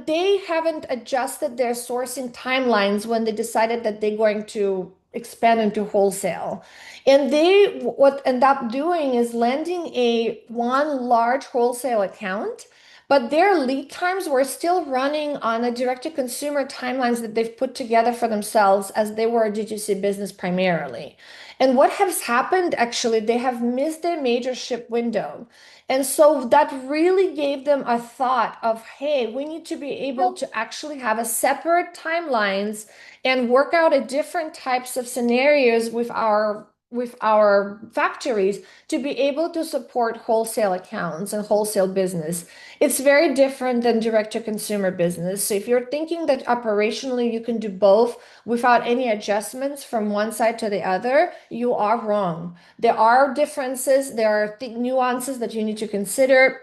they haven't adjusted their sourcing timelines when they decided that they're going to expand into wholesale. And they what end up doing is landing a one large wholesale account, but their lead times were still running on a direct-to-consumer timelines that they've put together for themselves as they were a DTC business primarily. And what has happened actually, they have missed their major ship window. And so that really gave them a thought of, hey, we need to be able to actually have a separate timelines and work out a different types of scenarios with our factories to be able to support wholesale accounts and wholesale business. It's very different than direct to consumer business. So if you're thinking that operationally you can do both without any adjustments from one side to the other, you are wrong. There are differences, there are nuances that you need to consider.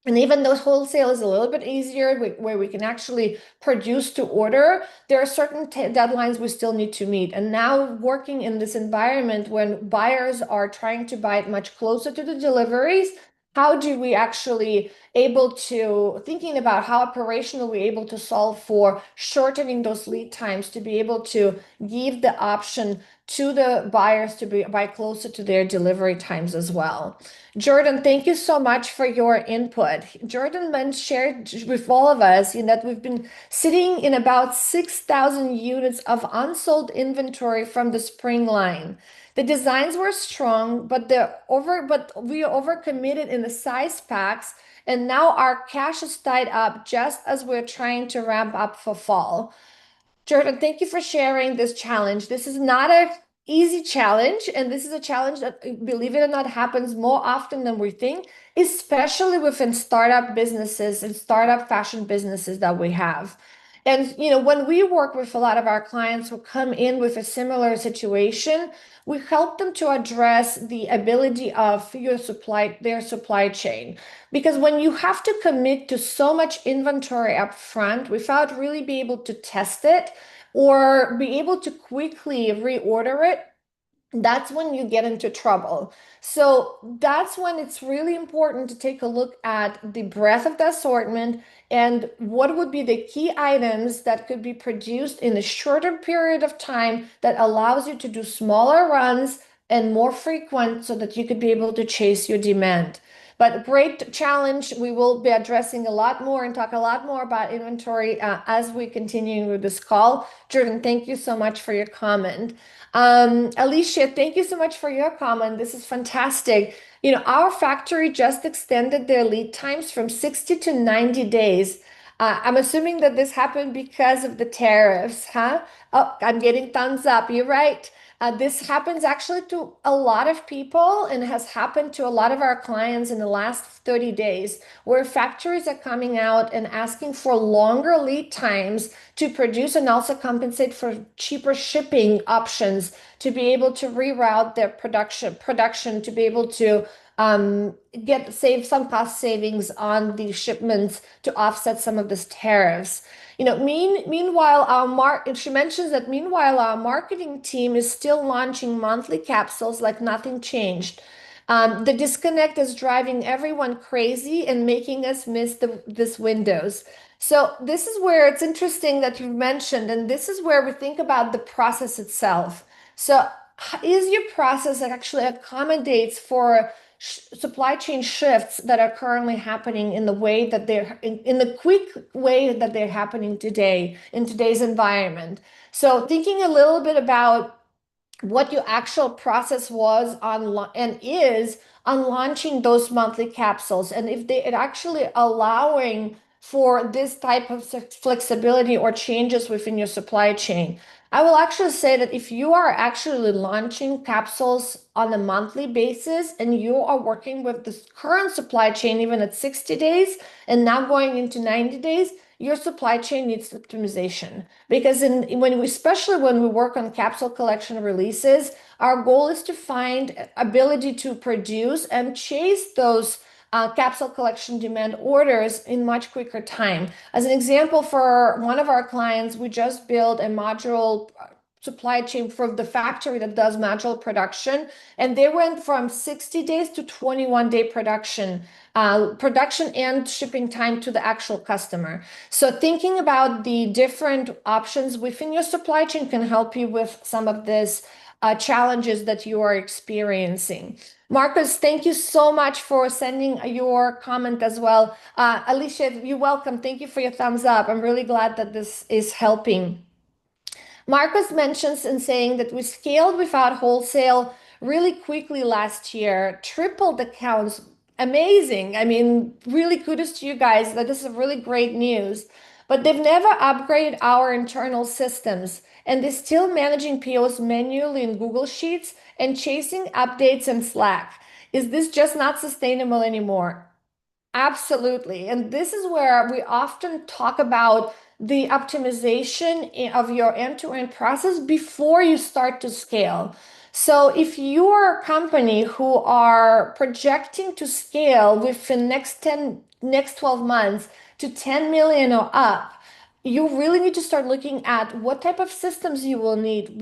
And even though wholesale is a little bit easier, where we can actually produce to order, there are certain deadlines we still need to meet. And now working in this environment when buyers are trying to buy it much closer to the deliveries, how do we actually able to thinking about how operational we're able to solve for shortening those lead times to be able to give the option to the buyers to buy closer to their delivery times as well. Jordan, thank you so much for your input. Jordan shared with all of us that we've been sitting in about 6,000 units of unsold inventory from the spring line. The designs were strong, but we overcommitted in the size packs, and now our cash is tied up just as we're trying to ramp up for fall. Jordan, thank you for sharing this challenge. This is not a easy challenge, and this is a challenge that, believe it or not, happens more often than we think, especially within startup businesses and startup fashion businesses that we have. And when we work with a lot of our clients who come in with a similar situation, we help them to address the ability of their supply chain. Because when you have to commit to so much inventory up front without really be able to test it or be able to quickly reorder it, that's when you get into trouble. So that's when it's really important to take a look at the breadth of the assortment and what would be the key items that could be produced in a shorter period of time that allows you to do smaller runs and more frequent so that you could be able to chase your demand. But great challenge. We will be addressing a lot more and talk a lot more about inventory as we continue with this call. Jordan, thank you so much for your comment. Alicia, thank you so much for your comment. This is fantastic. Our factory just extended their lead times from 60 to 90 days. I'm assuming that this happened because of the tariffs, huh? Oh, I'm getting thumbs up. You're right. This happens actually to a lot of people and has happened to a lot of our clients in the last 30 days, where factories are coming out and asking for longer lead times to produce and also compensate for cheaper shipping options to be able to reroute their production to be able to save some cost savings on the shipments to offset some of this tariffs. Meanwhile, she mentions that meanwhile, our marketing team is still launching monthly capsules like nothing changed. The disconnect is driving everyone crazy and making us miss this windows. So this is where it's interesting that you've mentioned, and this is where we think about the process itself. So is your process that actually accommodates for supply chain shifts that are currently happening in the way that in the quick way that they're happening today in today's environment. So thinking a little bit about what your actual process was on and is on launching those monthly capsules, and if they are actually allowing for this type of flexibility or changes within your supply chain. I will actually say that if you are actually launching capsules on a monthly basis and you are working with the current supply chain even at 60 days and now going into 90 days, your supply chain needs optimization. Because especially when we work on capsule collection releases, our goal is to find ability to produce and chase those capsule collection demand orders in much quicker time. As an example, for one of our clients, we just built a module supply chain for the factory that does module production, and they went from 60 days to 21-day production and shipping time to the actual customer. So thinking about the different options within your supply chain can help you with some of this challenges that you are experiencing. Marcus, thank you so much for sending your comment as well. Alicia, you're welcome. Thank you for your thumbs up. I'm really glad that this is helping. Marcus mentions in saying that we scaled without wholesale really quickly last year, tripled accounts. Amazing. I mean, really kudos to you guys. That is a really great news. But they've never upgraded our internal systems, and they're still managing POs manually in Google Sheets and chasing updates in Slack. Is this just not sustainable anymore? Absolutely. And this is where we often talk about the optimization of your end-to-end process before you start to scale. So if you're a company who are projecting to scale within next 12 months to 10 million or up, you really need to start looking at what type of systems you will need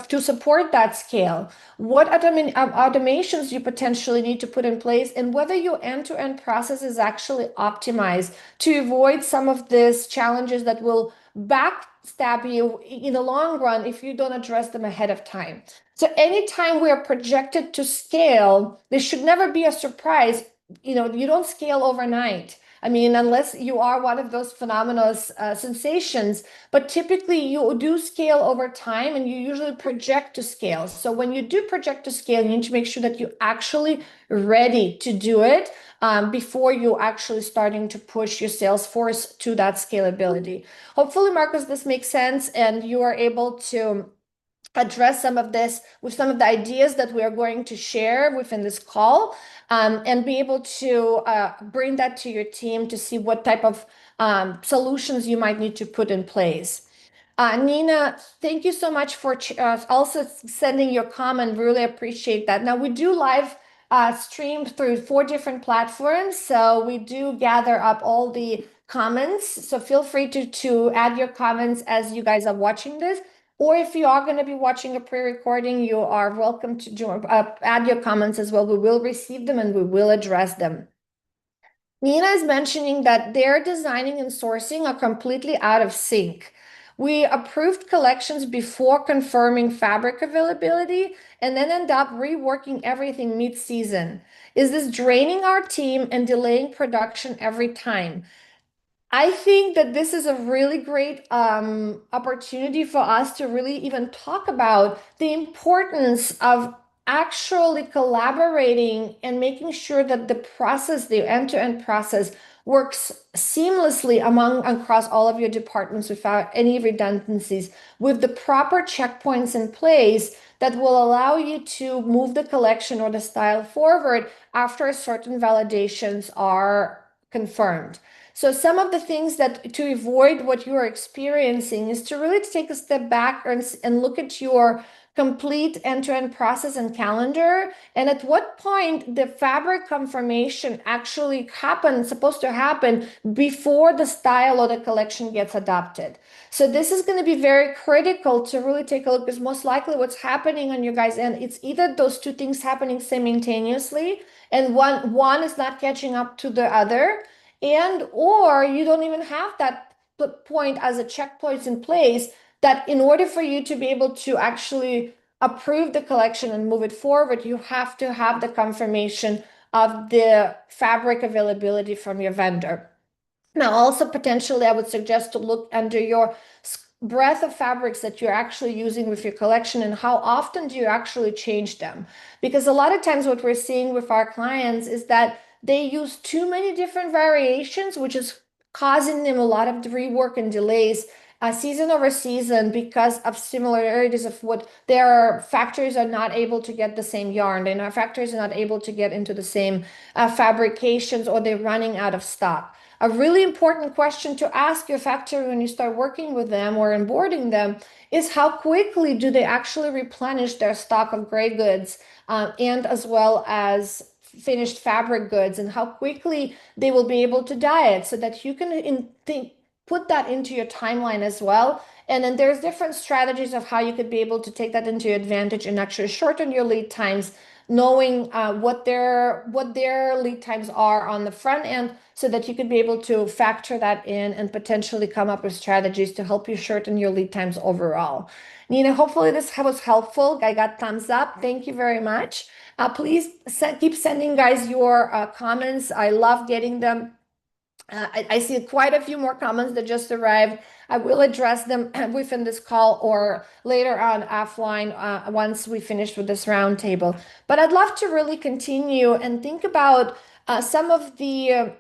to support that scale, what automations you potentially need to put in place, and whether your end-to-end process is actually optimized to avoid some of these challenges that will backstab you in the long run if you don't address them ahead of time. So anytime we are projected to scale, this should never be a surprise. You don't scale overnight. I mean, unless you are one of those phenomenal sensations, but typically you do scale over time and you usually project to scale. So when you do project to scale, you need to make sure that you're actually ready to do it before you actually starting to push your sales force to that scalability. Hopefully, Marcus, this makes sense and you are able to address some of this with some of the ideas that we are going to share within this call, and be able to bring that to your team to see what type of solutions you might need to put in place. Nina, thank you so much for also sending your comment. Really appreciate that. Now we do live stream through 4 different platforms, so we do gather up all the comments. So feel free to add your comments as you guys are watching this. Or if you are going to be watching a pre-recording, you are welcome to join, add your comments as well. We will receive them and we will address them. Nina is mentioning that their designing and sourcing are completely out of sync. We approved collections before confirming fabric availability and then end up reworking everything mid-season. Is this draining our team and delaying production every time? I think that this is a really great opportunity for us to really even talk about the importance of actually collaborating and making sure that the process, the end-to-end process, works seamlessly across all of your departments without any redundancies, with the proper checkpoints in place that will allow you to move the collection or the style forward after certain validations are confirmed. So some of the things that to avoid what you are experiencing is to really take a step back and look at your complete end-to-end process and calendar, and at what point the fabric confirmation actually supposed to happen before the style or the collection gets adopted. So this is going to be very critical to really take a look, because most likely what's happening on your guys' end, it's either those two things happening simultaneously and one is not catching up to the other, and or you don't even have that point as a checkpoint in place, that in order for you to be able to actually approve the collection and move it forward, you have to have the confirmation of the fabric availability from your vendor. Now, also potentially, I would suggest to look under your breadth of fabrics that you're actually using with your collection and how often do you actually change them. Because a lot of times what we're seeing with our clients is that they use too many different variations, which is causing them a lot of rework and delays season over season, because of similarities of what their factories are not able to get the same yarn, and our factories are not able to get into the same fabrications, or they're running out of stock. A really important question to ask your factory when you start working with them or onboarding them is how quickly do they actually replenish their stock of gray goods, and as well as finished fabric goods, and how quickly they will be able to dye it, so that you can put that into your timeline as well, And then there's different strategies of how you could be able to take that into your advantage and actually shorten your lead times, knowing what their lead times are on the front end, so that you could be able to factor that in and potentially come up with strategies to help you shorten your lead times overall. Nina, hopefully this was helpful. I got thumbs up. Thank you very much. Please keep sending guys your comments. I love getting them. I see quite a few more comments that just arrived. I will address them within this call or later on offline once we finish with this roundtable. But I'd love to really continue and think about some of the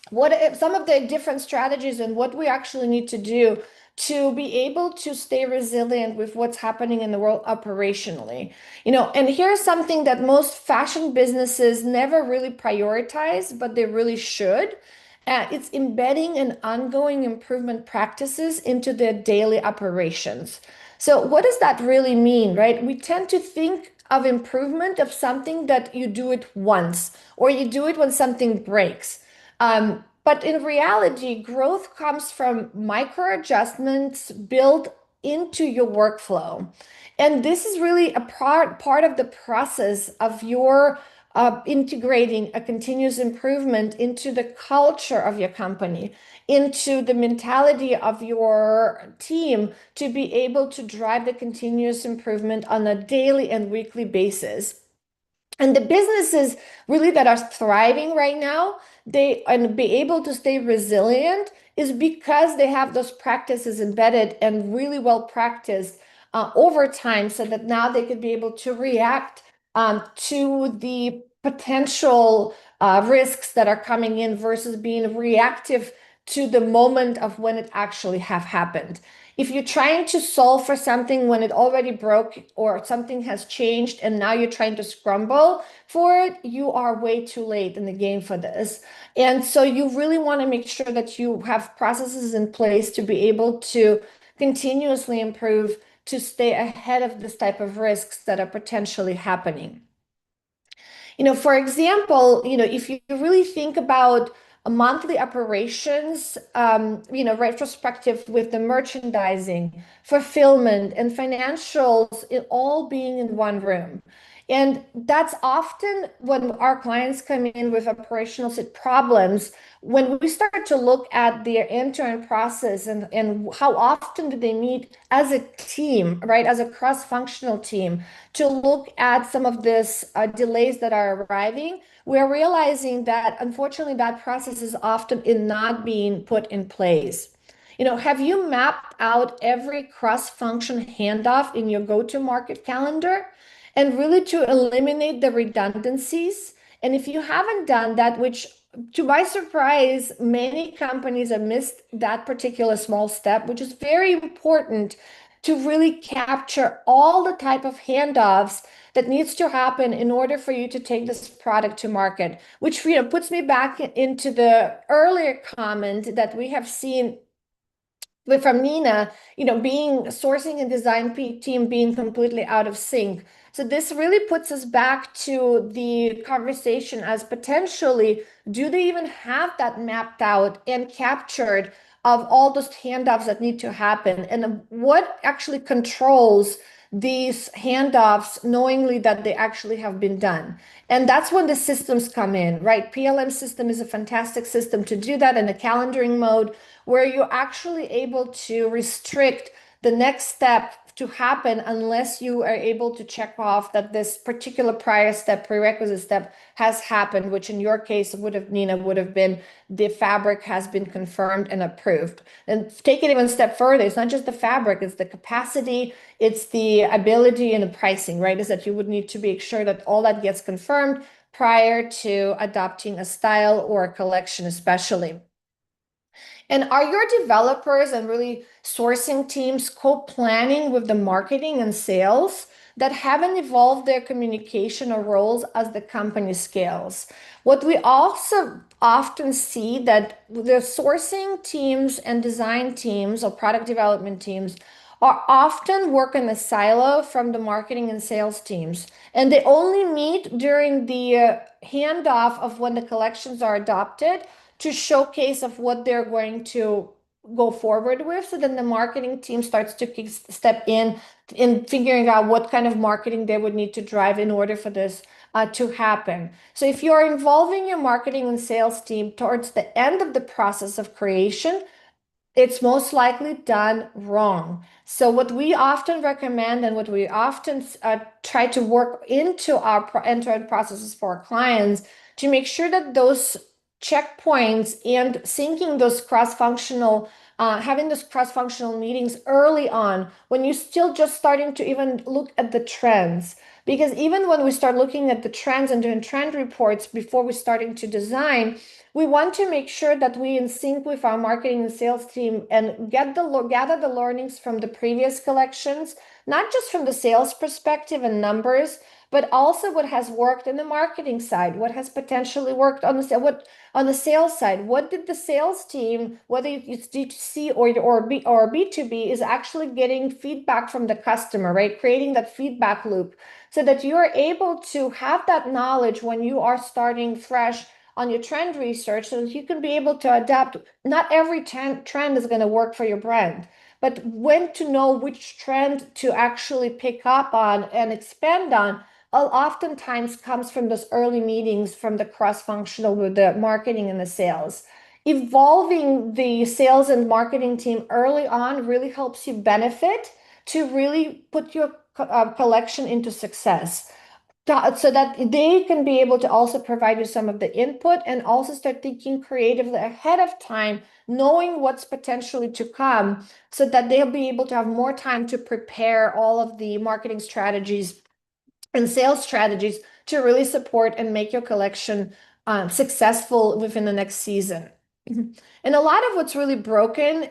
what if some of the different strategies and what we actually need to do to be able to stay resilient with what's happening in the world operationally. And here's something that most fashion businesses never really prioritize, but they really should. It's embedding an ongoing improvement practices into their daily operations. So what does that really mean, right? We tend to think of improvement of something that you do it once or you do it when something breaks. But in reality, growth comes from micro adjustments built into your workflow. And this is really a part of the process of your integrating a continuous improvement into the culture of your company, into the mentality of your team to be able to drive the continuous improvement on a daily and weekly basis. And the businesses really that are thriving right now, they and be able to stay resilient is because they have those practices embedded and really well practiced over time, so that now they could be able to react to the potential risks that are coming in versus being reactive to the moment of when it actually have happened. If you're trying to solve for something when it already broke or something has changed and now you're trying to scramble for it, you are way too late in the game for this. And so you really want to make sure that you have processes in place to be able to continuously improve, to stay ahead of this type of risks that are potentially happening. For example, if you really think about a monthly operations, retrospective with the merchandising, fulfillment, and financials, it all being in one room. And that's often when our clients come in with operational problems, when we start to look at their end-to-end process and how often do they meet as a team, right, as a cross-functional team, to look at some of this delays that are arriving, we're realizing that unfortunately that process is often in not being put in place. Have you mapped out every cross-function handoff in your go-to-market calendar and really to eliminate the redundancies? And if you haven't done that, which to my surprise, many companies have missed that particular small step, which is very important to really capture all the type of handoffs that needs to happen in order for you to take this product to market, which puts me back into the earlier comment that we have seen from Nina, being sourcing and design team being completely out of sync. So this really puts us back to the conversation as potentially, do they even have that mapped out and captured of all those handoffs that need to happen? And what actually controls these handoffs knowingly that they actually have been done? And that's when the systems come in, right? PLM system is a fantastic system to do that in a calendaring mode where you're actually able to restrict the next step to happen unless you are able to check off that this particular prior step, prerequisite step has happened, which in your case Nina, would have been the fabric has been confirmed and approved. And take it even a step further, it's not just the fabric, it's the capacity, it's the ability and the pricing, right? Is that you would need to make sure that all that gets confirmed prior to adopting a style or a collection, especially. And are your developers and really sourcing teams co-planning with the marketing and sales that haven't evolved their communication or roles as the company scales? What we also often see that the sourcing teams and design teams or product development teams are often work in a silo from the marketing and sales teams. And they only meet during the handoff of when the collections are adopted to showcase of what they're going to go forward with. So then the marketing team starts to step in figuring out what kind of marketing they would need to drive in order for this to happen. So if you're involving your marketing and sales team towards the end of the process of creation, it's most likely done wrong. So what we often recommend and what we often try to work into our end-to-end processes for our clients to make sure that those checkpoints and syncing those cross-functional, having those cross-functional meetings early on when you're still just starting to even look at the trends. Because even when we start looking at the trends and doing trend reports before we're starting to design, we want to make sure that we in sync with our marketing and sales team and gather the learnings from the previous collections, not just from the sales perspective and numbers, but also what has worked in the marketing side, what has potentially worked on the sales side. What did the sales team, whether it's D2C or B2B, is actually getting feedback from the customer, right? Creating that feedback loop so that you are able to have that knowledge when you are starting fresh on your trend research so that you can be able to adapt. Not every trend is going to work for your brand, but when to know which trend to actually pick up on and expand on oftentimes comes from those early meetings from the cross-functional with the marketing and the sales. Evolving the sales and marketing team early on really helps you benefit to really put your collection into success so that they can be able to also provide you some of the input and also start thinking creatively ahead of time, knowing what's potentially to come, so that they'll be able to have more time to prepare all of the marketing strategies and sales strategies to really support and make your collection successful within the next season. And a lot of what's really broken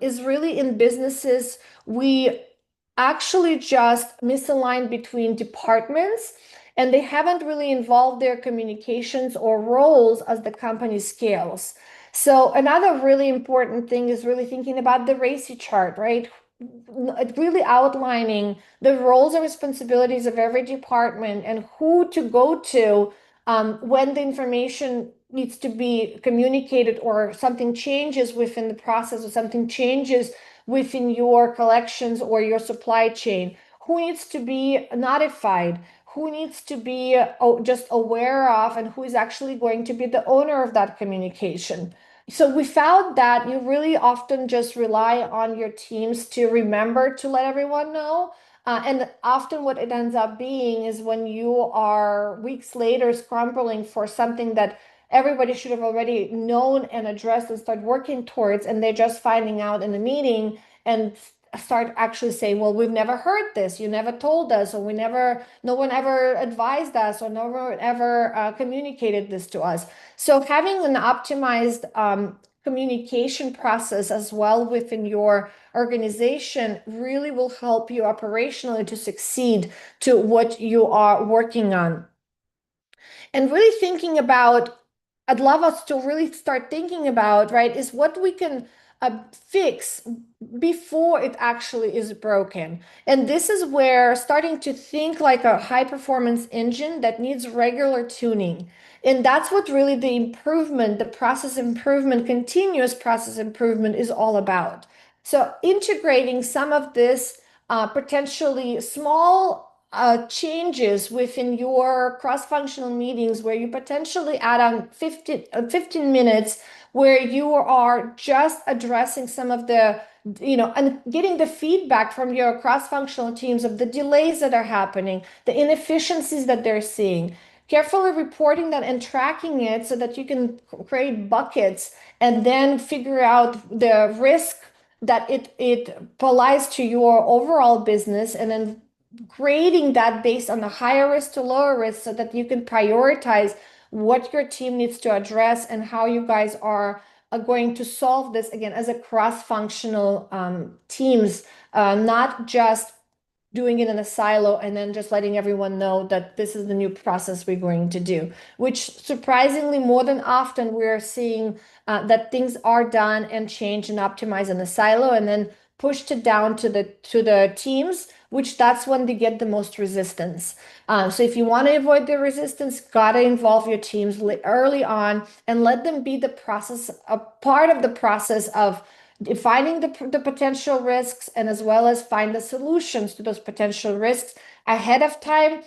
is really in businesses. We actually just misaligned between departments and they haven't really involved their communications or roles as the company scales. So another really important thing is really thinking about the RACI chart, right? Really outlining the roles and responsibilities of every department and who to go to when the information needs to be communicated or something changes within the process or something changes within your collections or your supply chain. Who needs to be notified? Who needs to be just aware of, and who is actually going to be the owner of that communication? So we found that you really often just rely on your teams to remember to let everyone know. And often what it ends up being is when you are weeks later scrambling for something that everybody should have already known and addressed and start working towards, and they're just finding out in the meeting and start actually saying, well, we've never heard this, you never told us, or no one ever advised us, or no one ever communicated this to us. So having an optimized communication process as well within your organization really will help you operationally to succeed to what you are working on. And really thinking about, I'd love us to really start thinking about, right, is what we can fix before it actually is broken. And this is where starting to think like a high performance engine that needs regular tuning. And that's what really the improvement, the process improvement, continuous process improvement is all about. So integrating some of this potentially small changes within your cross-functional meetings where you potentially add on 15 minutes where you are just addressing some of the, and getting the feedback from your cross-functional teams of the delays that are happening, the inefficiencies that they're seeing, carefully reporting that and tracking it so that you can create buckets and then figure out the risk that it applies to your overall business, and then grading that based on the higher risk to lower risk so that you can prioritize what your team needs to address and how you guys are going to solve this again as a cross-functional teams, not just doing it in a silo and then just letting everyone know that this is the new process we're going to do, which surprisingly more than often we're seeing that things are done and changed and optimized in a silo and then pushed it down to the teams, which that's when they get the most resistance. So if you want to avoid the resistance, gotta involve your teams early on and let them be the process, a part of the process of defining the potential risks, and as well as find the solutions to those potential risks ahead of time,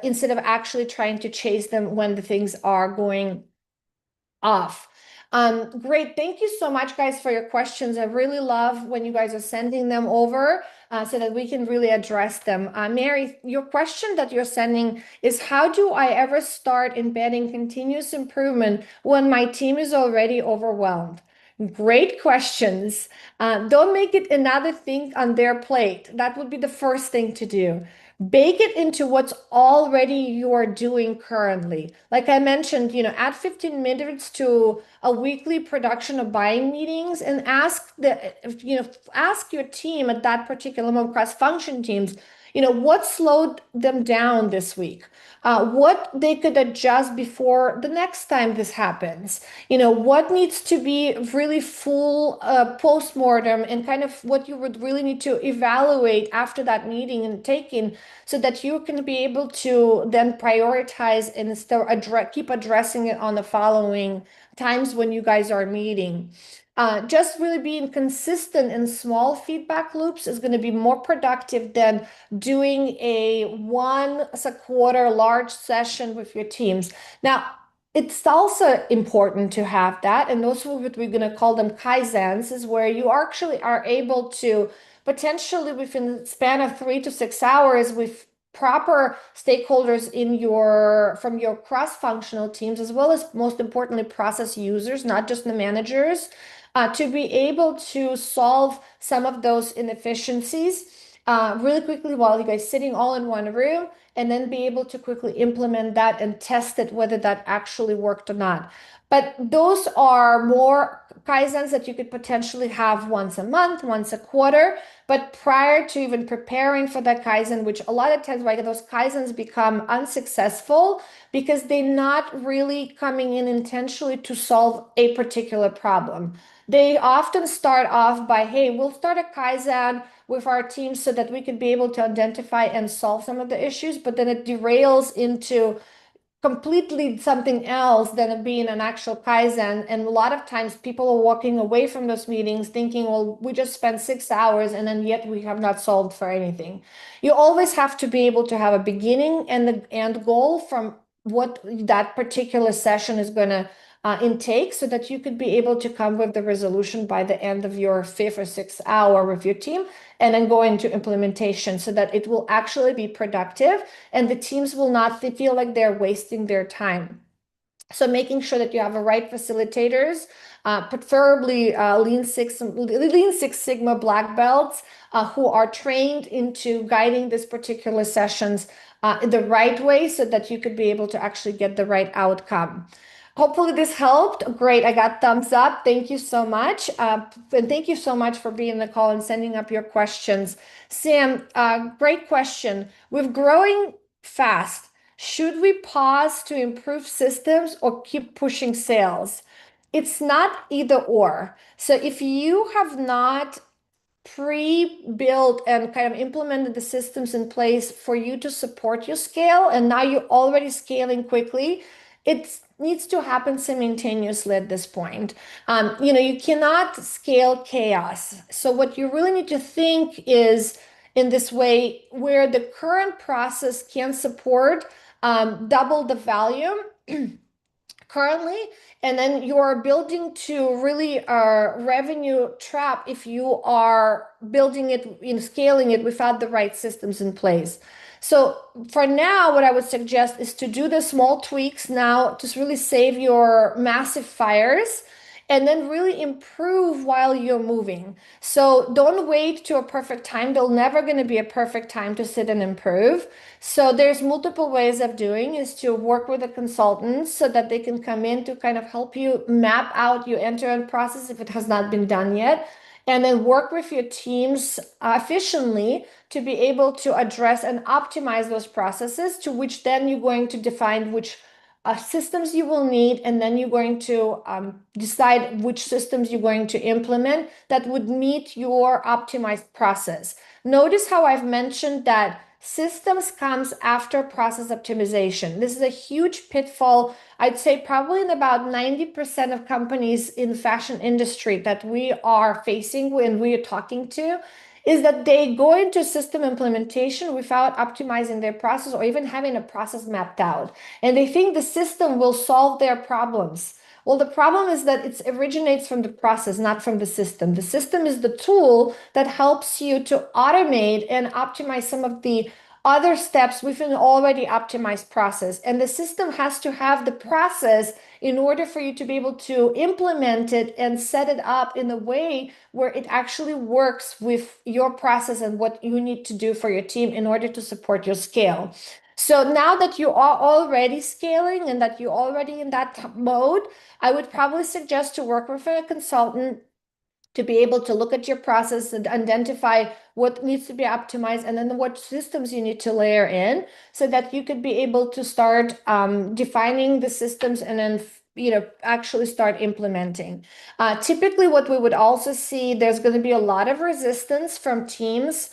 instead of actually trying to chase them when the things are going off. Great. Thank you so much, guys, for your questions. I really love when you guys are sending them over so that we can really address them. Mary, your question that you're sending is, how do I ever start embedding continuous improvement when my team is already overwhelmed? Great questions. Don't make it another thing on their plate. That would be the first thing to do. Bake it into what's already you are doing currently. Like I mentioned, add 15 minutes to a weekly production of buying meetings, and ask your team at that particular moment, cross-function teams, what slowed them down this week, what they could adjust before the next time this happens, what needs to be really full post-mortem, and kind of what you would really need to evaluate after that meeting and taking, so that you can be able to then prioritize and still keep addressing it on the following times when you guys are meeting. Just really being consistent in small feedback loops is going to be more productive than doing a once a quarter large session with your teams. Now, it's also important to have that, and those what we're going to call them kaizens, is where you actually are able to potentially within the span of 3 to 6 hours, with proper stakeholders from your cross-functional teams, as well as most importantly process users, not just the managers, to be able to solve some of those inefficiencies really quickly while you guys sitting all in one room, and then be able to quickly implement that and test it whether that actually worked or not. But those are more kaizens that you could potentially have once a month, once a quarter. But prior to even preparing for that kaizen, which a lot of times why those kaizens become unsuccessful, because they're not really coming in intentionally to solve a particular problem. They often start off by, hey, we'll start a kaizen with our team so that we could be able to identify and solve some of the issues, but then it derails into completely something else than it being an actual kaizen. And a lot of times people are walking away from those meetings thinking, well, we just spent 6 hours and then yet we have not solved for anything. You always have to be able to have a beginning and the end goal from what that particular session is going to intake, so that you could be able to come with the resolution by the end of your 5th or 6th hour with your team, and then go into implementation so that it will actually be productive and the teams will not feel like they're wasting their time. So making sure that you have the right facilitators, preferably Lean Six Sigma black belts, who are trained into guiding these particular sessions in the right way, so that you could be able to actually get the right outcome. Hopefully this helped. Great. I got thumbs up. Thank you so much. And thank you so much for being in the call and sending up your questions. Sam, great question. With growing fast, should we pause to improve systems or keep pushing sales? It's not either or. So if you have not pre-built and kind of implemented the systems in place for you to support your scale, and now you're already scaling quickly, it needs to happen simultaneously at this point. You cannot scale chaos. So what you really need to think is in this way, where the current process can support double the volume currently, and then you're building to really a revenue trap if you are building it in scaling it without the right systems in place. So for now, what I would suggest is to do the small tweaks now to really save your massive fires, and then really improve while you're moving. So don't wait to a perfect time. There's never going to be a perfect time to sit and improve. So there's multiple ways of doing is to work with the consultants so that they can come in to kind of help you map out your end-to-end process if it has not been done yet, and then work with your teams efficiently to be able to address and optimize those processes, to which then you're going to define which systems you will need, and then you're going to decide which systems you're going to implement that would meet your optimized process. Notice how I've mentioned that systems comes after process optimization. This is a huge pitfall. I'd say probably in about 90% of companies in the fashion industry that we are facing when we are talking to, is that they go into system implementation without optimizing their process or even having a process mapped out. And they think the system will solve their problems. Well, the problem is that it originates from the process, not from the system. The system is the tool that helps you to automate and optimize some of the other steps within an already optimized process. And the system has to have the process in order for you to be able to implement it and set it up in a way where it actually works with your process and what you need to do for your team in order to support your scale. So now that you are already scaling and that you're already in that mode, I would probably suggest to work with a consultant to be able to look at your process and identify what needs to be optimized and then what systems you need to layer in so that you could be able to start defining the systems and then actually start implementing. Typically what we would also see, there's going to be a lot of resistance from teams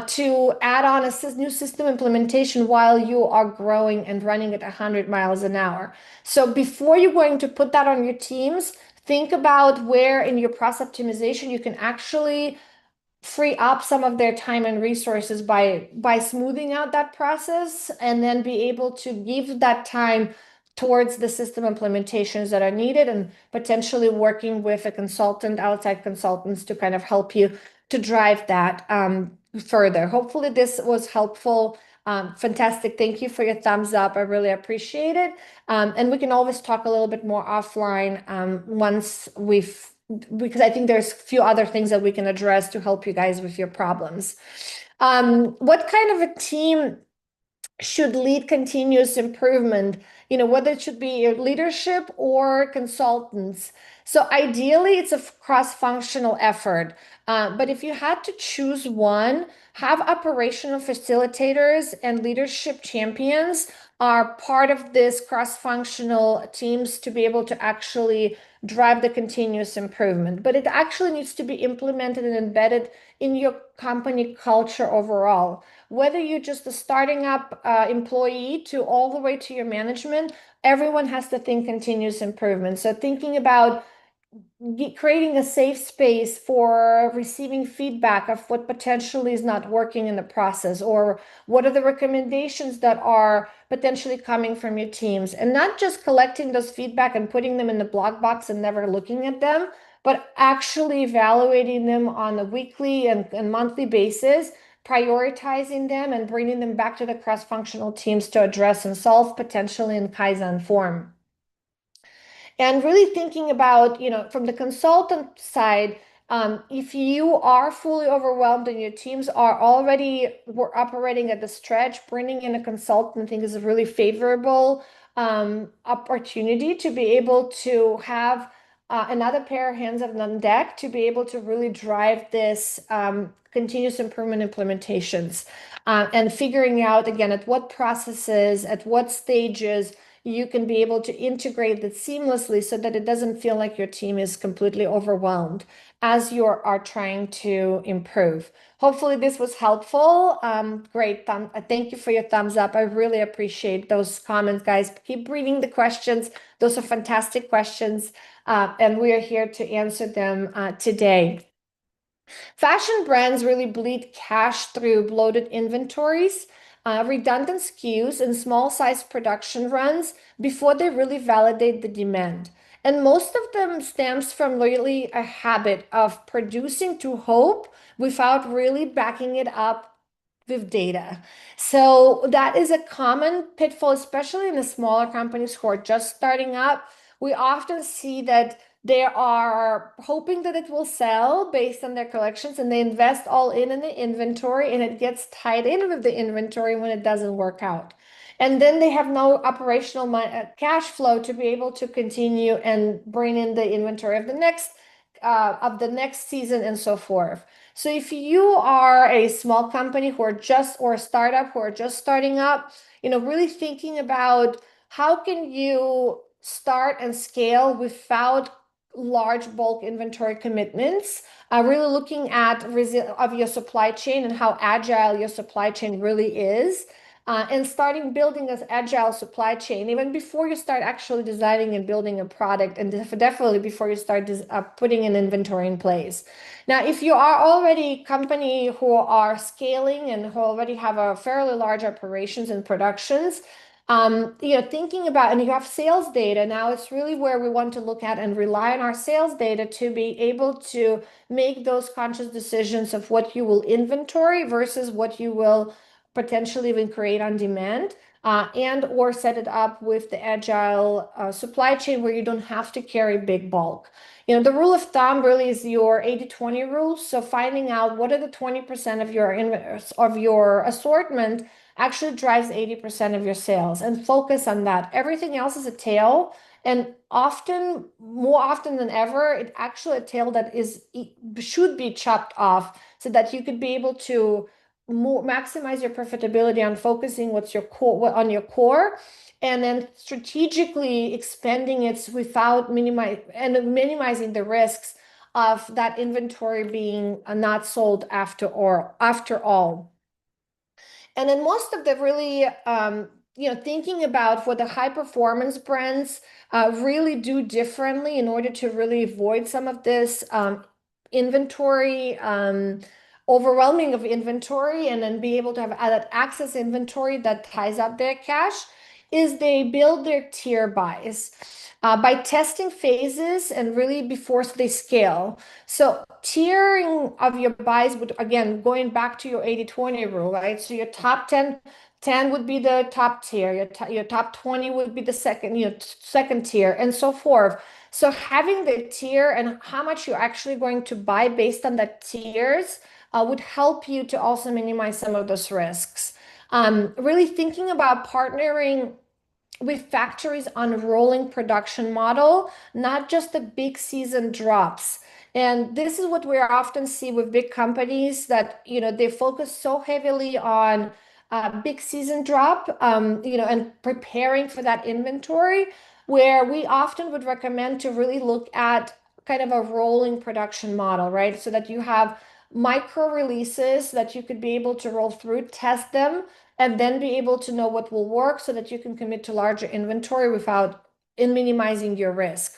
to add on a new system implementation while you are growing and running at 100 miles an hour. So before you're going to put that on your teams, think about where in your process optimization you can actually free up some of their time and resources by smoothing out that process and then be able to give that time towards the system implementations that are needed and potentially working with a consultant, outside consultants to kind of help you to drive that further. Hopefully this was helpful. Fantastic. Thank you for your thumbs up. I really appreciate it. And we can always talk a little bit more offline once because I think there's a few other things that we can address to help you guys with your problems. What kind of a team should lead continuous improvement, whether it should be leadership or consultants? So ideally, it's a cross-functional effort. But if you had to choose one, have operational facilitators and leadership champions are part of this cross-functional teams to be able to actually drive the continuous improvement. But it actually needs to be implemented and embedded in your company culture overall. Whether you're just a starting up employee to all the way to your management, everyone has to think continuous improvement. So thinking about creating a safe space for receiving feedback of what potentially is not working in the process, or what are the recommendations that are potentially coming from your teams, and not just collecting those feedback and putting them in the blog box and never looking at them, but actually evaluating them on a weekly and monthly basis, prioritizing them and bringing them back to the cross-functional teams to address and solve potentially in Kaizen form. And really thinking about, from the consultant side, if you are fully overwhelmed and your teams are already operating at the stretch, bringing in a consultant, I think is a really favorable opportunity to be able to have another pair of hands on deck to be able to really drive this continuous improvement implementations and figuring out again at what processes, at what stages you can be able to integrate it seamlessly so that it doesn't feel like your team is completely overwhelmed as you are trying to improve. Hopefully this was helpful. Great. Thank you for your thumbs up. I really appreciate those comments, guys. Keep reading the questions. Those are fantastic questions. And we are here to answer them today. Fashion brands really bleed cash through bloated inventories, redundant SKUs, and small size production runs before they really validate the demand. And most of them stems from really a habit of producing to hope without really backing it up with data. So that is a common pitfall, especially in the smaller companies who are just starting up. We often see that they are hoping that it will sell based on their collections and they invest all in the inventory, and it gets tied in with the inventory when it doesn't work out. And then they have no operational cash flow to be able to continue and bring in the inventory of the next season and so forth. So if you are a small company or a startup who are just starting up, really thinking about how can you start and scale without large bulk inventory commitments, really looking at of your supply chain and how agile your supply chain really is, and starting building this agile supply chain even before you start actually designing and building a product, and definitely before you start putting an inventory in place. Now, if you are already a company who are scaling and who already have a fairly large operations and productions, thinking about, and you have sales data, now it's really where we want to look at and rely on our sales data to be able to make those conscious decisions of what you will inventory versus what you will potentially even create on demand, and or set it up with the agile supply chain where you don't have to carry big bulk. The rule of thumb really is your 80-20 rule. So finding out what are the 20% of your assortment actually drives 80% of your sales, and focus on that. Everything else is a tail. And often, more often than ever, it's actually a tail that should be chopped off so that you could be able to maximize your profitability on focusing what's your core on your core, and then strategically expanding it without minimizing the risks of that inventory being not sold after all. And then most of the really, thinking about what the high performance brands really do differently in order to really avoid some of this inventory, overwhelming of inventory, and then be able to have that access inventory that ties up their cash, is they build their tier buys by testing phases and really before they scale. So tiering of your buys would, again, going back to your 80-20 rule, right? So your top 10 would be the top tier, your top 20 would be the second tier, and so forth. So having the tier and how much you're actually going to buy based on the tiers would help you to also minimize some of those risks. Really thinking about partnering with factories on a rolling production model, not just the big season drops. And this is what we often see with big companies, that they focus so heavily on big season drop, and preparing for that inventory, where we often would recommend to really look at kind of a rolling production model, right? So that you have micro releases that you could be able to roll through, test them, and then be able to know what will work so that you can commit to larger inventory without in minimizing your risk.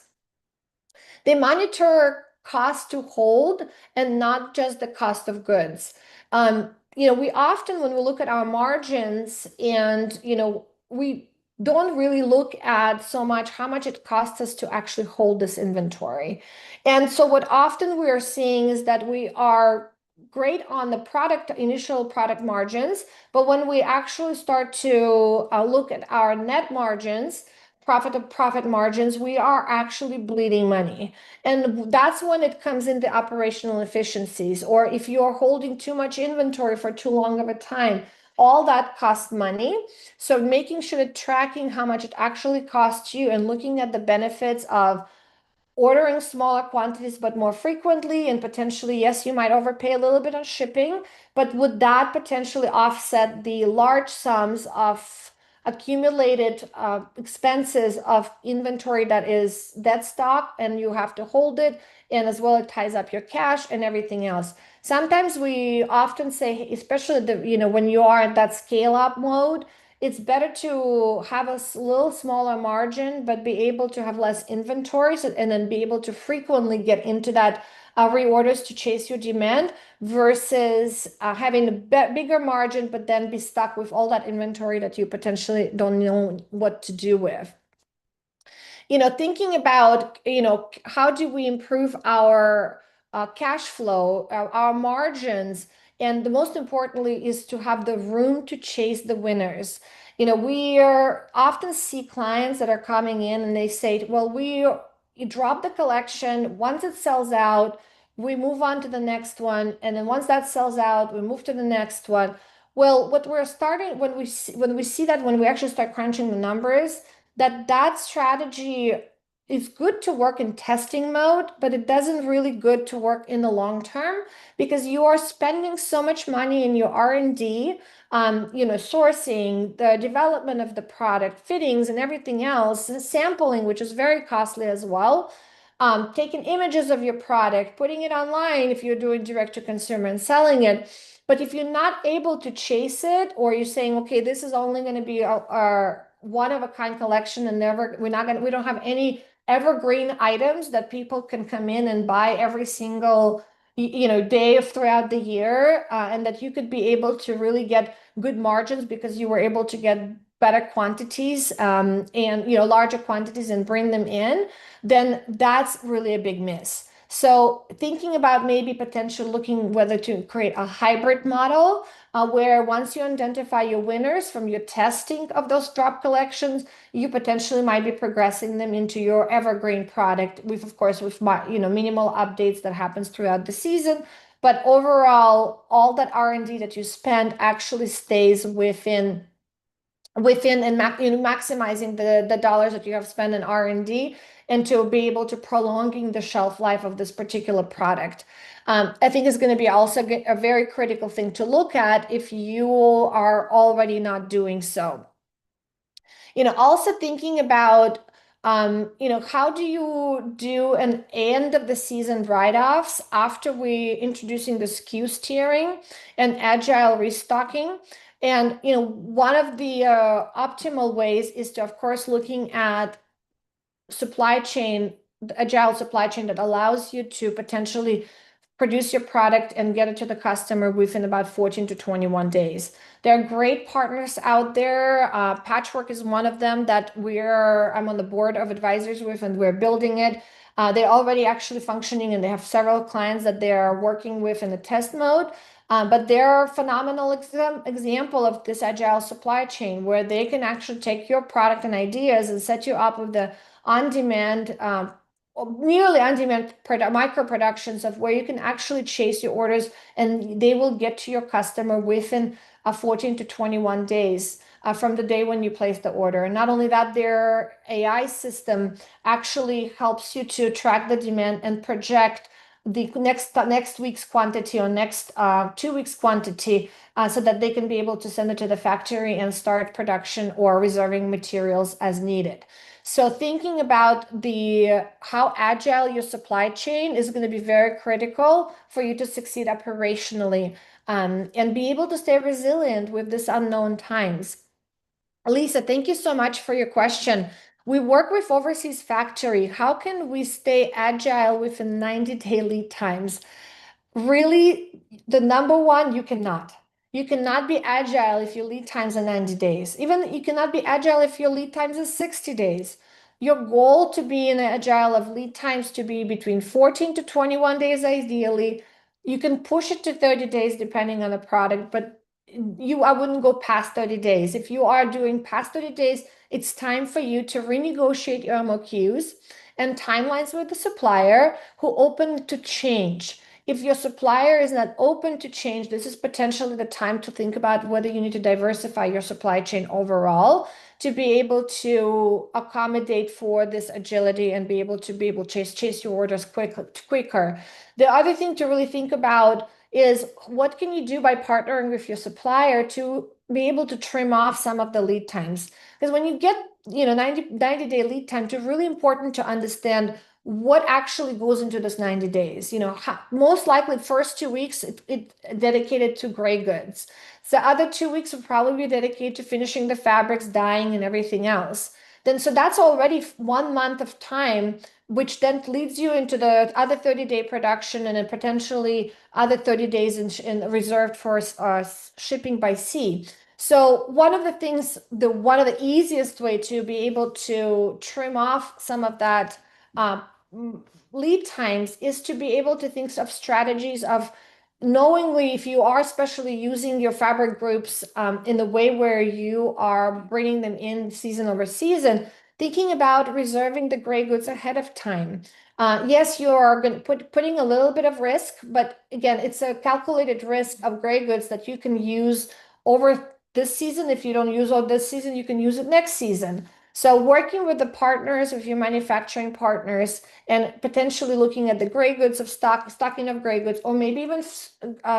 They monitor cost to hold and not just the cost of goods. We often, when we look at our margins, and we don't really look at so much how much it costs us to actually hold this inventory. And so what often we are seeing is that we are great on the initial product margins, but when we actually start to look at our net margins, profit margins, we are actually bleeding money. And that's when it comes into operational efficiencies, or if you're holding too much inventory for too long of a time, all that costs money. So making sure that tracking how much it actually costs you and looking at the benefits of ordering smaller quantities but more frequently, and potentially, yes, you might overpay a little bit on shipping, but would that potentially offset the large sums of accumulated expenses of inventory that is dead stock and you have to hold it, and as well it ties up your cash and everything else. Sometimes we often say, especially when you are in that scale up mode, it's better to have a little smaller margin, but be able to have less inventory, and then be able to frequently get into that reorders to chase your demand, versus having a bigger margin, but then be stuck with all that inventory that you potentially don't know what to do with. Thinking about, how do we improve our cash flow, our margins, and the most importantly is to have the room to chase the winners. We often see clients that are coming in and they say, well, you drop the collection. Once it sells out, we move on to the next one. And then once that sells out, we move to the next one. Well, what we're starting, when we see that, when we actually start crunching the numbers, that strategy is good to work in testing mode, but it doesn't really good to work in the long term, because you are spending so much money in your R&D, sourcing, the development of the product, fittings and everything else, and sampling, which is very costly as well. taking images of your product, putting it online if you're doing direct to consumer and selling it. But if you're not able to chase it, or you're saying, okay, this is only going to be our one of a kind collection, and we don't have any evergreen items that people can come in and buy every single day of throughout the year, and that you could be able to really get good margins because you were able to get better quantities, and larger quantities, and bring them in, then that's really a big miss. So thinking about maybe potentially looking whether to create a hybrid model, where once you identify your winners from your testing of those drop collections, you potentially might be progressing them into your evergreen product with, of course, with minimal updates that happens throughout the season. But overall, all that R&D that you spend actually stays within and maximizing the dollars that you have spent in R&D, and to be able to prolonging the shelf life of this particular product. I think is going to be also a very critical thing to look at if you are already not doing so. Also thinking about, how do you do an end of the season write-offs after we introducing the SKU steering and agile restocking? And, one of the optimal ways is to, of course, looking at supply chain, agile supply chain that allows you to potentially produce your product and get it to the customer within about 14 to 21 days. There are great partners out there. Patchwork is one of them that I'm on the board of advisors with, and we're building it. They're already actually functioning, and they have several clients that they are working with in the test mode. But they're a phenomenal example of this agile supply chain, where they can actually take your product and ideas and set you up with the on-demand, nearly on-demand micro productions of where you can actually chase your orders, and they will get to your customer within 14 to 21 days from the day when you place the order. And not only that, their AI system actually helps you to track the demand and project the next week's quantity or next 2 weeks quantity, so that they can be able to send it to the factory and start production or reserving materials as needed. So thinking about how agile your supply chain is going to be very critical for you to succeed operationally, and be able to stay resilient with this unknown times. Lisa, thank you so much for your question. We work with overseas factory. How can we stay agile with a 90-day lead times? Really, the number one, you cannot. You cannot be agile if your lead times are 90 days. Even you cannot be agile if your lead times is 60 days. Your goal to be in agile of lead times to be between 14 to 21 days ideally. You can push it to 30 days depending on the product, but I wouldn't go past 30 days. If you are doing past 30 days, it's time for you to renegotiate your MOQs and timelines with the supplier who open to change. If your supplier is not open to change, this is potentially the time to think about whether you need to diversify your supply chain overall to be able to accommodate for this agility and be able to chase your orders quicker. The other thing to really think about is what can you do by partnering with your supplier to be able to trim off some of the lead times? Because when you get 90-day lead time, it's really important to understand what actually goes into this 90 days. Most likely first 2 weeks it dedicated to gray goods. The other 2 weeks would probably be dedicated to finishing the fabrics, dyeing, and everything else. So that's already 1 month of time, which then leads you into the other 30-day production, and then potentially other 30 days in reserved for shipping by sea. So one of the easiest way to be able to trim off some of that lead times is to be able to think of strategies of knowingly, if you are especially using your fabric groups in the way where you are bringing them in season over season, thinking about reserving the gray goods ahead of time. Yes, you are going to putting a little bit of risk, but again, it's a calculated risk of gray goods that you can use over this season. If you don't use all this season, you can use it next season. So working with the partners, with your manufacturing partners, and potentially looking at the gray goods of stocking of gray goods, or maybe even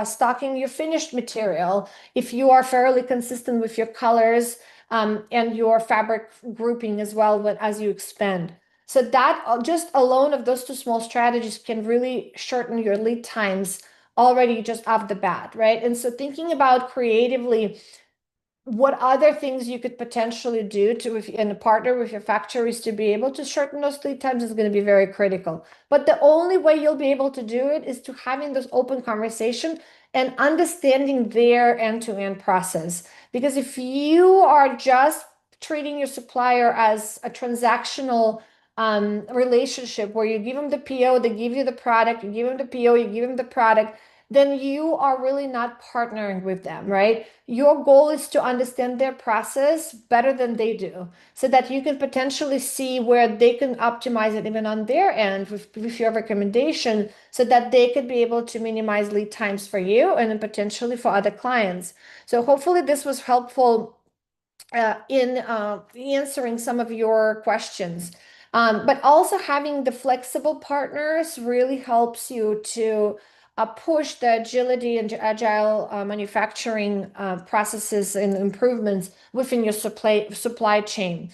stocking your finished material if you are fairly consistent with your colors and your fabric grouping as well as you expand. So that just alone of those two small strategies can really shorten your lead times already just off the bat, right? And so thinking about creatively what other things you could potentially do to if and partner with your factories to be able to shorten those lead times is going to be very critical. But the only way you'll be able to do it is to having this open conversation and understanding their end-to-end process. Because if you are just treating your supplier as a transactional relationship where you give them the PO, they give you the product, you give them the PO, you give them the product, then you are really not partnering with them, right? Your goal is to understand their process better than they do so that you can potentially see where they can optimize it even on their end with your recommendation so that they could be able to minimize lead times for you and then potentially for other clients. So hopefully this was helpful in answering some of your questions. But also having the flexible partners really helps you to push the agility and agile manufacturing processes and improvements within your supply chain.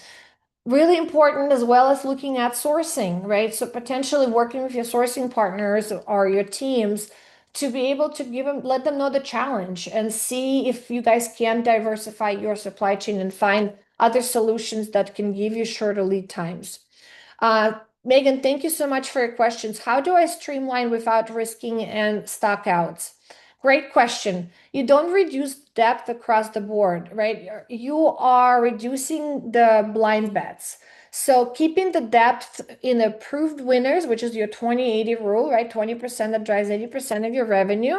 Really important as well as looking at sourcing, right? So potentially working with your sourcing partners or your teams to be able to let them know the challenge and see if you guys can diversify your supply chain and find other solutions that can give you shorter lead times. Megan, thank you so much for your questions. How do I streamline without risking and stockouts? Great question. You don't reduce depth across the board, right? You are reducing the blind bets. So keeping the depth in approved winners, which is your 20-80 rule, right? 20% that drives 80% of your revenue.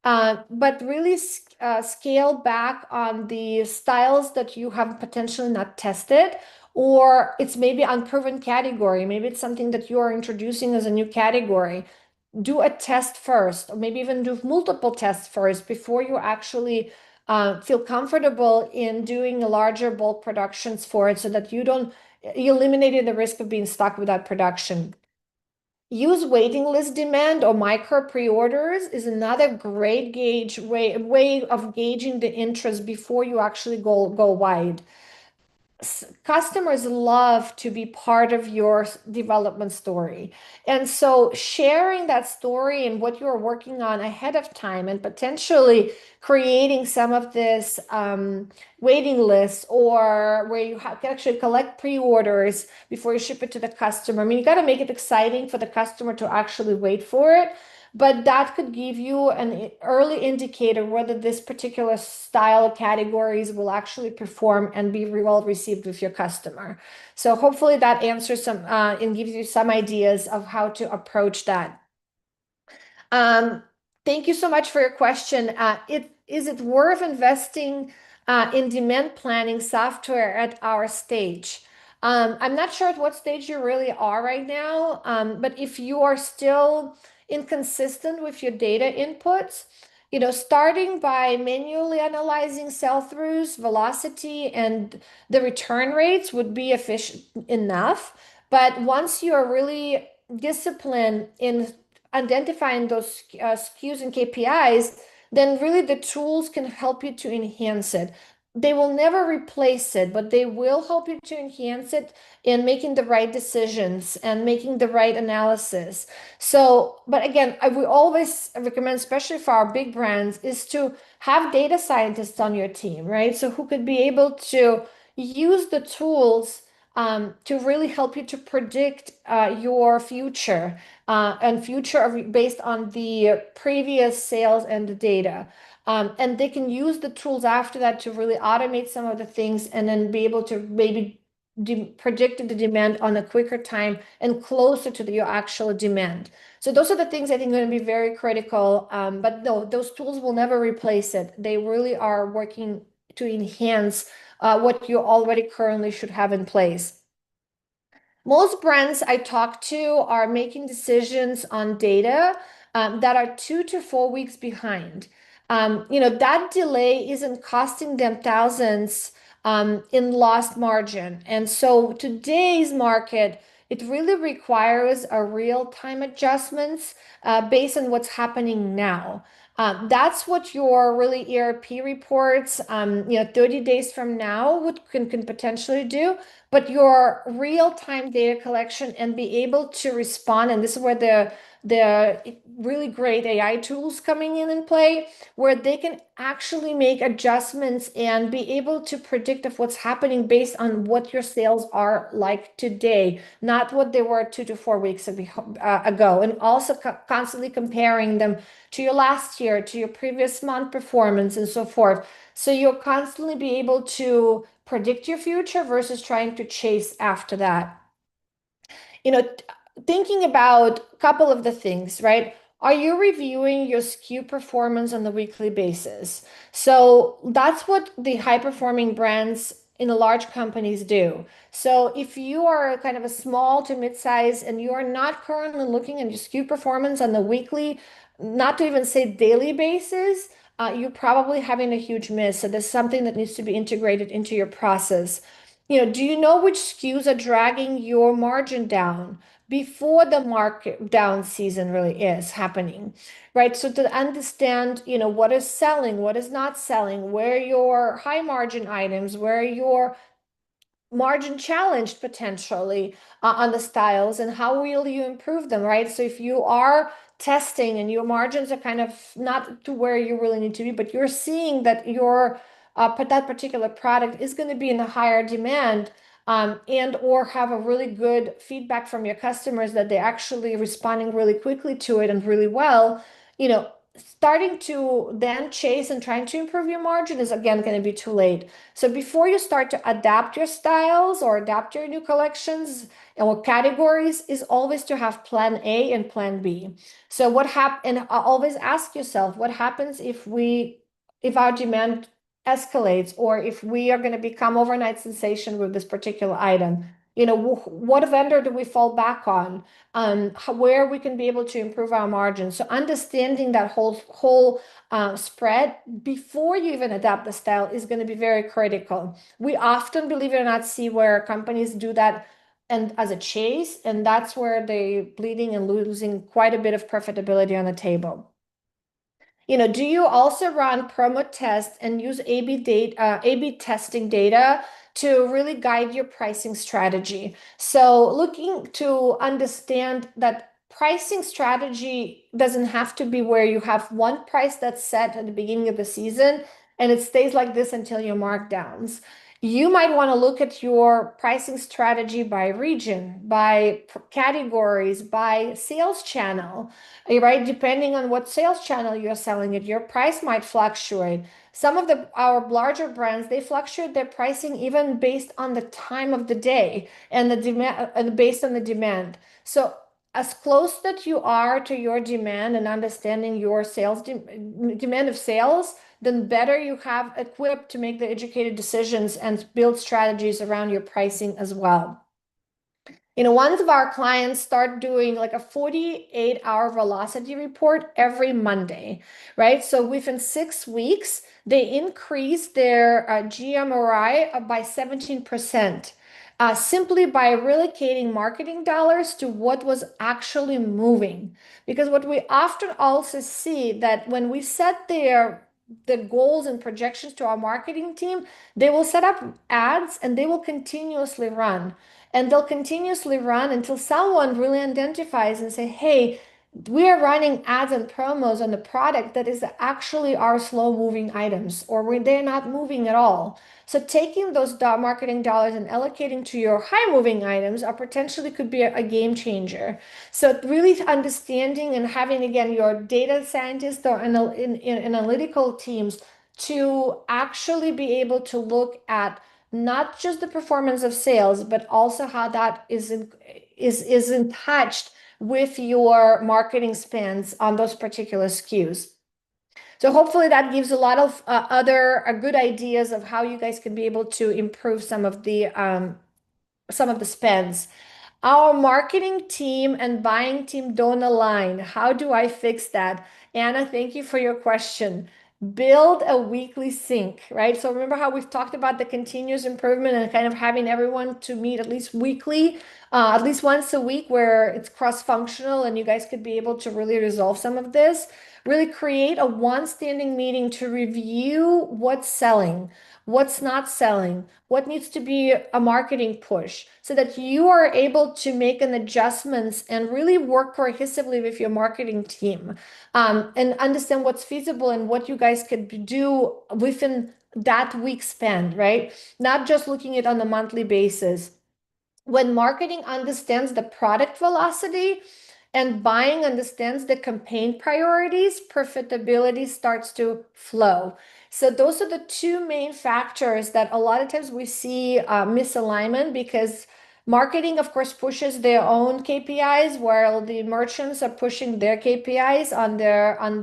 But really scale back on the styles that you have potentially not tested, or it's maybe unproven category. Maybe it's something that you are introducing as a new category. Do a test first, or maybe even do multiple tests first before you actually feel comfortable in doing larger bulk productions for it so that you eliminated the risk of being stuck without production. Use waiting list demand or micro pre-orders is another great way of gauging the interest before you actually go wide. Customers love to be part of your development story. And so sharing that story and what you're working on ahead of time and potentially creating some of this waiting lists or where you can actually collect pre-orders before you ship it to the customer. I mean, you got to make it exciting for the customer to actually wait for it. But that could give you an early indicator whether this particular style categories will actually perform and be well received with your customer. So hopefully that answers some and gives you some ideas of how to approach that. Um, Thank you so much for your question. Is it worth investing in demand planning software at our stage? I'm not sure at what stage you really are right now, but if you are still inconsistent with your data inputs, starting by manually analyzing sell-throughs, velocity, and the return rates would be efficient enough. But once you are really disciplined in identifying those SKUs and KPIs, then really the tools can help you to enhance it. They will never replace it, but they will help you to enhance it in making the right decisions and making the right analysis. So, but again, I would always recommend, especially for our big brands, is to have data scientists on your team, right? So who could be able to use the tools to really help you to predict your future and future based on the previous sales and the data. And they can use the tools after that to really automate some of the things and then be able to maybe predict the demand on a quicker time and closer to your actual demand. So those are the things I think are going to be very critical. But no, those tools will never replace it. They really are working to enhance what you already currently should have in place. Most brands I talk to are making decisions on data that are 2 to 4 weeks behind. That delay isn't costing them thousands in lost margin. And so today's market it really requires a real-time adjustments based on what's happening now. That's what your really ERP reports, 30 days from now can potentially do. But your real-time data collection and be able to respond, and this is where the really great AI tools coming in play, where they can actually make adjustments and be able to predict of what's happening based on what your sales are like today, not what they were 2 to 4 weeks ago, and also constantly comparing them to your last year, to your previous month performance, and so forth. So you'll constantly be able to predict your future versus trying to chase after that. you know, Thinking about a couple of the things, right? Are you reviewing your SKU performance on the weekly basis? So that's what the high performing brands in the large companies do. So if you are kind of a small to mid-size and you are not currently looking at your SKU performance on the weekly, not to even say daily basis, you're probably having a huge miss. So there's something that needs to be integrated into your process. Do you know which SKUs are dragging your margin down before the market down season really is happening, right? So to understand, what is selling, what is not selling, where your high margin items, where your margin challenged potentially on the styles, and how will you improve them, right? So if you are testing and your margins are kind of not to where you really need to be, but you're seeing that your that particular product is going to be in a higher demand, and or have a really good feedback from your customers that they're actually responding really quickly to it and really well, starting to then chase and trying to improve your margin is again going to be too late. So before you start to adapt your styles or adapt your new collections or categories, is always to have plan A and plan B. So and always ask yourself, what happens if our demand escalates, or if we are going to become overnight sensation with this particular item? What vendor do we fall back on? Where we can be able to improve our margins. So understanding that whole spread before you even adapt the style is going to be very critical. We often, believe it or not, see where companies do that and as a chase, and that's where they bleeding and losing quite a bit of profitability on the table. Do you also run promo tests and use A/B testing data to really guide your pricing strategy? So looking to understand that pricing strategy doesn't have to be where you have one price that's set at the beginning of the season and it stays like this until your markdowns. You might want to look at your pricing strategy by region, by categories, by sales channel, right? Depending on what sales channel you're selling it, your price might fluctuate. Some of our larger brands, they fluctuate their pricing even based on the time of the day and the demand, and based on the demand. So as close that you are to your demand and understanding your demand of sales, then better you have equipped to make the educated decisions and build strategies around your pricing as well. One of our clients start doing like a 48-hour velocity report every Monday, right? So within 6 weeks, they increase their GMRI by 17%, simply by relocating marketing dollars to what was actually moving. Because what we often also see that when we set the goals and projections to our marketing team, they will set up ads and they will continuously run. And they'll continuously run until someone really identifies and say, hey, we are running ads and promos on the product that is actually our slow moving items, or they're not moving at all. So taking those marketing dollars and allocating to your high moving items are potentially could be a game changer. So really understanding and having, again, your data scientists or analytical teams to actually be able to look at not just the performance of sales, but also how that is in touch with your marketing spends on those particular SKUs. So hopefully that gives a lot of other good ideas of how you guys can be able to improve some of the spends. Our marketing team and buying team don't align. How do I fix that? Anna, thank you for your question. build a weekly sync, right? So remember how we've talked about the continuous improvement and kind of having everyone to meet at least weekly, at least once a week, where it's cross-functional and you guys could be able to really resolve some of this. Really create a one standing meeting to review what's selling, what's not selling, what needs to be a marketing push, so that you are able to make an adjustments and really work cohesively with your marketing team, and understand what's feasible and what you guys could do within that week spend, right? Not just looking at on a monthly basis. When marketing understands the product velocity and buying understands the campaign priorities, profitability starts to flow. So those are the two main factors that a lot of times we see misalignment, because marketing, of course, pushes their own KPIs while the merchants are pushing their KPIs on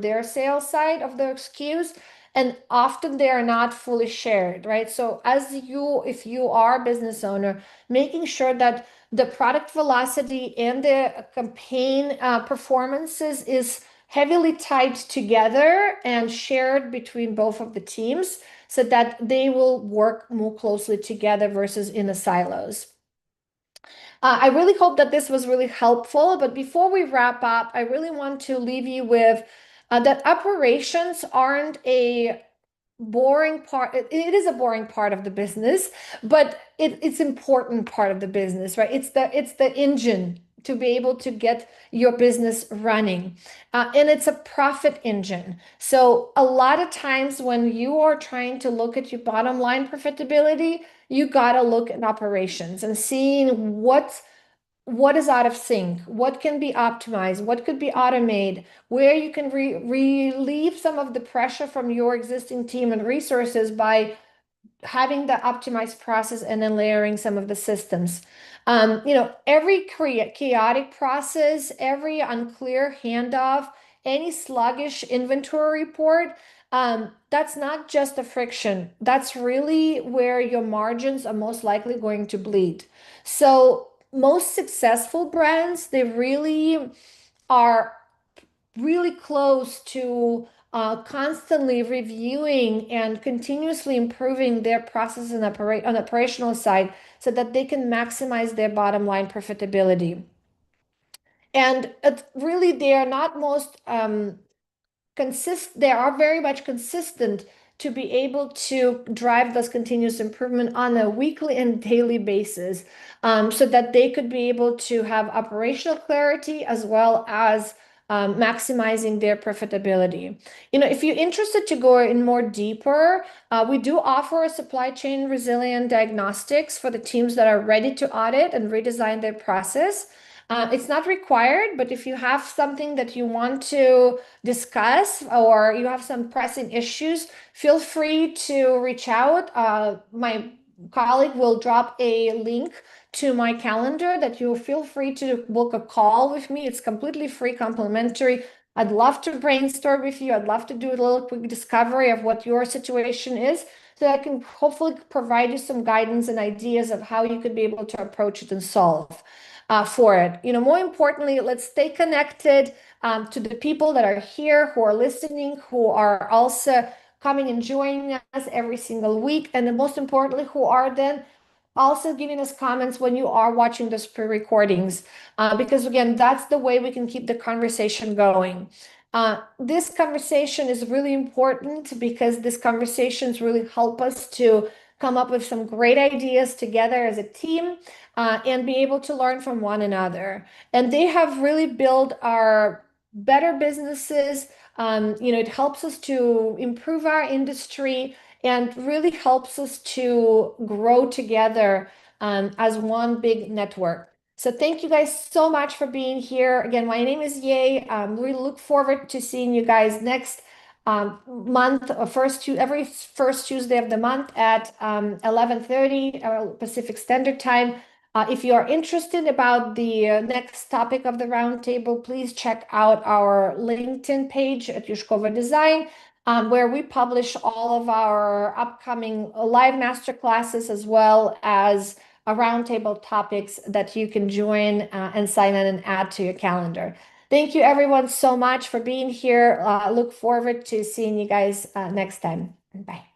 their sales side of their SKUs. And often they are not fully shared, right? So if you are a business owner, making sure that the product velocity and the campaign performances is heavily tied together and shared between both of the teams, so that they will work more closely together versus in the silos. I really hope that this was really helpful. But before we wrap up, I really want to leave you with that operations aren't a boring part. It is a boring part of the business, but it's important part of the business, right? It's the engine to be able to get your business running, and it's a profit engine. So a lot of times when you are trying to look at your bottom line profitability, you got to look at operations and seeing what is out of sync, what can be optimized, what could be automated, where you can relieve some of the pressure from your existing team and resources by having the optimized process and then layering some of the systems. Every chaotic process, every unclear handoff, any sluggish inventory report, that's not just a friction. That's really where your margins are most likely going to bleed. So most successful brands, they really are really close to constantly reviewing and continuously improving their process and on operational side, so that they can maximize their bottom line profitability. And really, they are not most they are very much consistent to be able to drive this continuous improvement on a weekly and daily basis, so that they could be able to have operational clarity as well as maximizing their profitability. If you're interested to go in more deeper, we do offer a supply chain resilient diagnostics for the teams that are ready to audit and redesign their process. It's not required, but if you have something that you want to discuss or you have some pressing issues, feel free to reach out. My colleague will drop a link to my calendar that you feel free to book a call with me. It's completely free, complimentary. I'd love to brainstorm with you. I'd love to do a little quick discovery of what your situation is, so I can hopefully provide you some guidance and ideas of how you could be able to approach it and solve for it. More importantly, let's stay connected to the people that are here, who are listening, who are also coming and joining us every single week, and then most importantly, who are then also giving us comments when you are watching those pre-recordings, because again, that's the way we can keep the conversation going. This conversation is really important because these conversations really help us to come up with some great ideas together as a team, and be able to learn from one another. And they have really built our better businesses. It helps us to improve our industry and really helps us to grow together as one big network. So thank you guys so much for being here. Again, my name is Ye. We look forward to seeing you guys next month, every first Tuesday of the month at 11:30 Pacific Standard Time. If you are interested about the next topic of the roundtable, please check out our LinkedIn page at Yushkova Design, where we publish all of our upcoming live master classes, as well as roundtable topics that you can join and sign in and add to your calendar. Thank you everyone so much for being here. Look forward to seeing you guys next time. Bye.